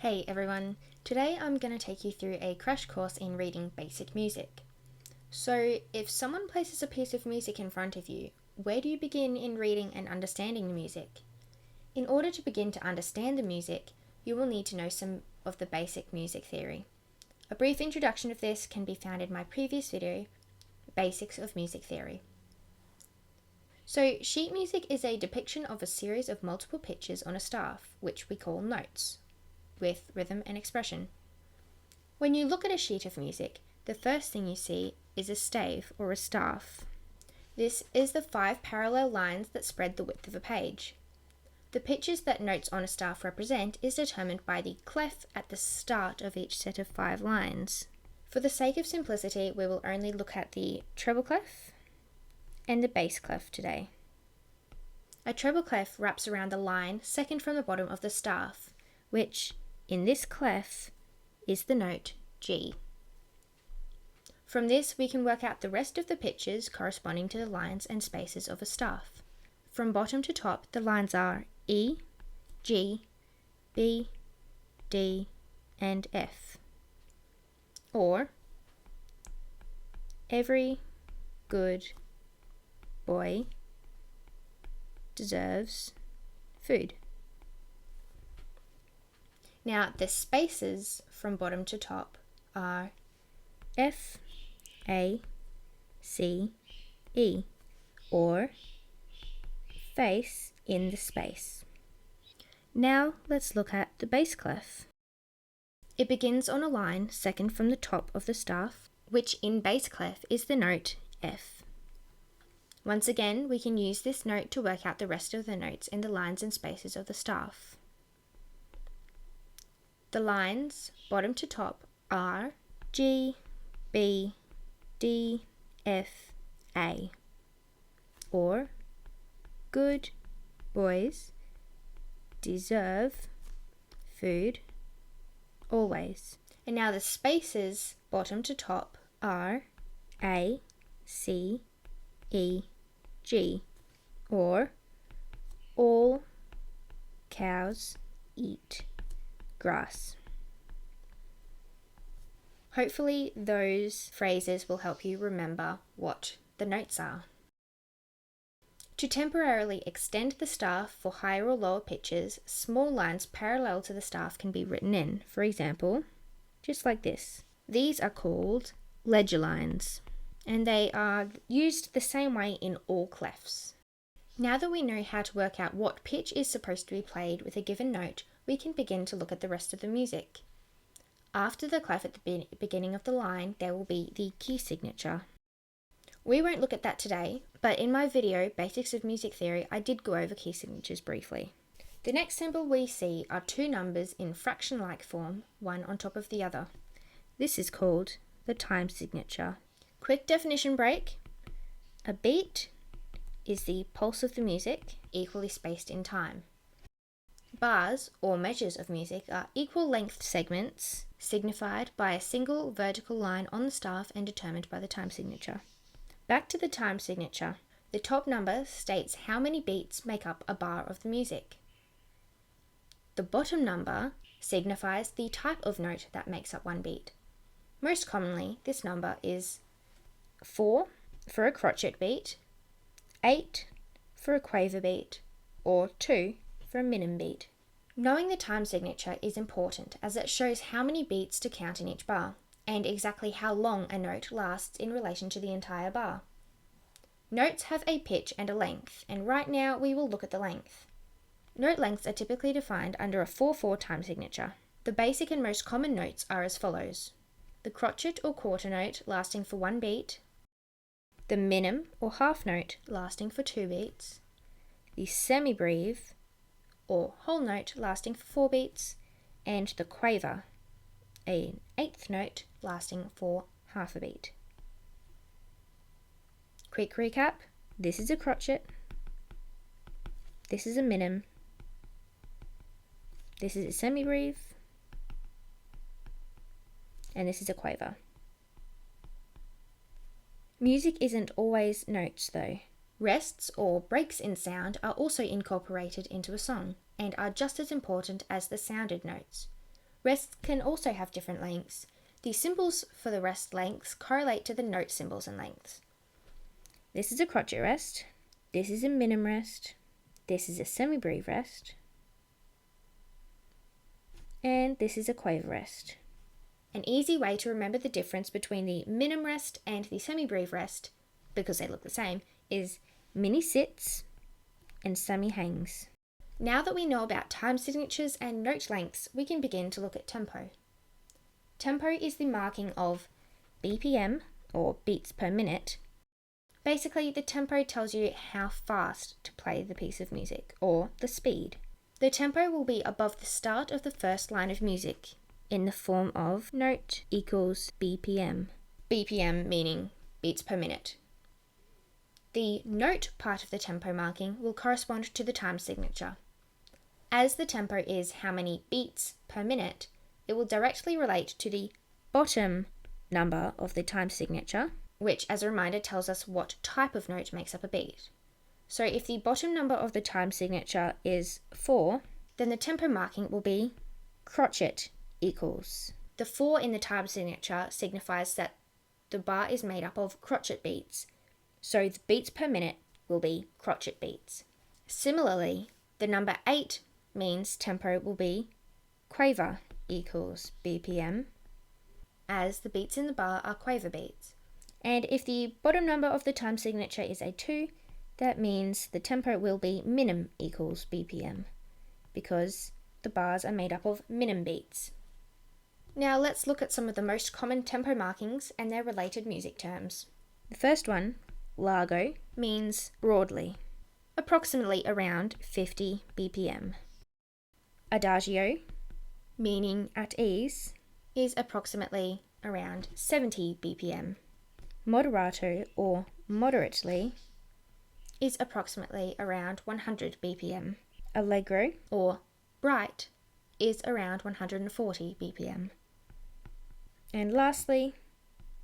Hey everyone, today I'm going to take you through a crash course in reading basic music. So, if someone places a piece of music in front of you, where do you begin in reading and understanding the music? In order to begin to understand the music, you will need to know some of the basic music theory. A brief introduction of this can be found in my previous video, Basics of Music Theory. So, sheet music is a depiction of a series of multiple pitches on a staff, which we call notes, with rhythm and expression. When you look at a sheet of music, the first thing you see is a stave or a staff. This is the 5 parallel lines that spread the width of a page. The pitches that notes on a staff represent is determined by the clef at the start of each set of 5 lines. For the sake of simplicity, we will only look at the treble clef and the bass clef today. A treble clef wraps around the line second from the bottom of the staff, which, in this clef, is the note G. From this, we can work out the rest of the pitches corresponding to the lines and spaces of a staff. From bottom to top, the lines are E, G, B, D, and F. Or, every good boy deserves food. Now, the spaces from bottom to top are F, A, C, E, or face in the space. Now, let's look at the bass clef. It begins on a line second from the top of the staff, which in bass clef is the note F. Once again, we can use this note to work out the rest of the notes in the lines and spaces of the staff. The lines, bottom to top, are G, B, D, F, A, or good boys deserve food always. And now the spaces, bottom to top, are A, C, E, G, or all cows eat grass. Hopefully those phrases will help you remember what the notes are. To temporarily extend the staff for higher or lower pitches, small lines parallel to the staff can be written in. For example, just like this. These are called ledger lines, and they are used the same way in all clefs. Now that we know how to work out what pitch is supposed to be played with a given note, we can begin to look at the rest of the music. After the clef at the beginning of the line, there will be the key signature. We won't look at that today, but in my video, Basics of Music Theory, I did go over key signatures briefly. The next symbol we see are 2 numbers in fraction-like form, one on top of the other. This is called the time signature. Quick definition break. A beat is the pulse of the music, equally spaced in time. Bars, or measures of music, are equal length segments signified by a single vertical line on the staff and determined by the time signature. Back to the time signature. The top number states how many beats make up a bar of the music. The bottom number signifies the type of note that makes up one beat. Most commonly, this number is 4 for a crotchet beat, 8 for a quaver beat, or 2 for a minim beat. Knowing the time signature is important as it shows how many beats to count in each bar, and exactly how long a note lasts in relation to the entire bar. Notes have a pitch and a length, and right now we will look at the length. Note lengths are typically defined under a 4/4 time signature. The basic and most common notes are as follows: the crotchet or quarter note lasting for 1 beat, the minim or half note lasting for 2 beats, the semibreve or whole note lasting for 4 beats, and the quaver, an 1/8 note lasting for half a beat. Quick recap, this is a crotchet, this is a minim, this is a semibreve, and this is a quaver. Music isn't always notes though. Rests or breaks in sound are also incorporated into a song and are just as important as the sounded notes. Rests can also have different lengths. The symbols for the rest lengths correlate to the note symbols and lengths. This is a crotchet rest, this is a minim rest, this is a semi-breve rest, and this is a quaver rest. An easy way to remember the difference between the minim rest and the semi-breve rest, because they look the same, is mini sits and semi hangs. Now that we know about time signatures and note lengths, we can begin to look at tempo. Tempo is the marking of BPM, or beats per minute. Basically, the tempo tells you how fast to play the piece of music, or the speed. The tempo will be above the start of the first line of music, in the form of note equals BPM. BPM meaning beats per minute. The note part of the tempo marking will correspond to the time signature. As the tempo is how many beats per minute, it will directly relate to the bottom number of the time signature, which, as a reminder, tells us what type of note makes up a beat. So if the bottom number of the time signature is 4, then the tempo marking will be crotchet equals. The 4 in the time signature signifies that the bar is made up of crotchet beats, so the beats per minute will be crotchet beats. Similarly, the number 8 means tempo will be quaver equals BPM, as the beats in the bar are quaver beats. And if the bottom number of the time signature is a 2, that means the tempo will be minim equals BPM, because the bars are made up of minim beats. Now let's look at some of the most common tempo markings and their related music terms. The first one, largo, means broadly, approximately around 50 BPM. Adagio, meaning at ease, is approximately around 70 BPM. Moderato, or moderately, is approximately around 100 BPM. Allegro, or bright, is around 140 BPM. And lastly,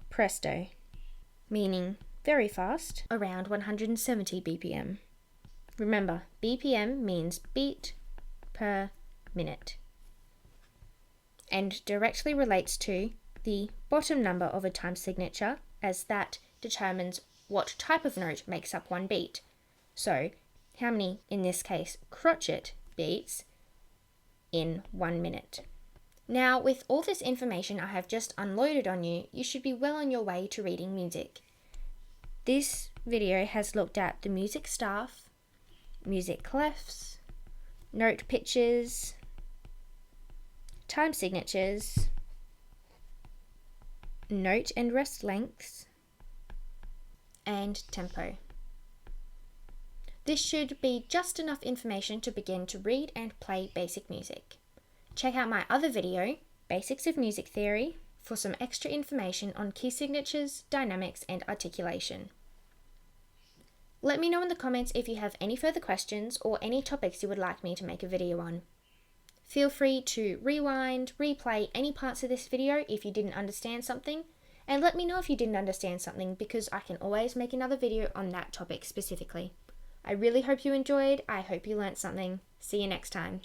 presto, meaning very fast, around 170 BPM. Remember, BPM means beat per minute, and directly relates to the bottom number of a time signature, as that determines what type of note makes up one beat. So, how many, in this case, crotchet beats in 1 minute. Now, with all this information I have just unloaded on you, you should be well on your way to reading music. This video has looked at the music staff, music clefs, note pitches, time signatures, note and rest lengths, and tempo. This should be just enough information to begin to read and play basic music. Check out my other video, Basics of Music Theory, for some extra information on key signatures, dynamics, and articulation. Let me know in the comments if you have any further questions or any topics you would like me to make a video on. Feel free to rewind, replay any parts of this video if you didn't understand something, and let me know if you didn't understand something, because I can always make another video on that topic specifically. I really hope you enjoyed. I hope you learnt something. See you next time.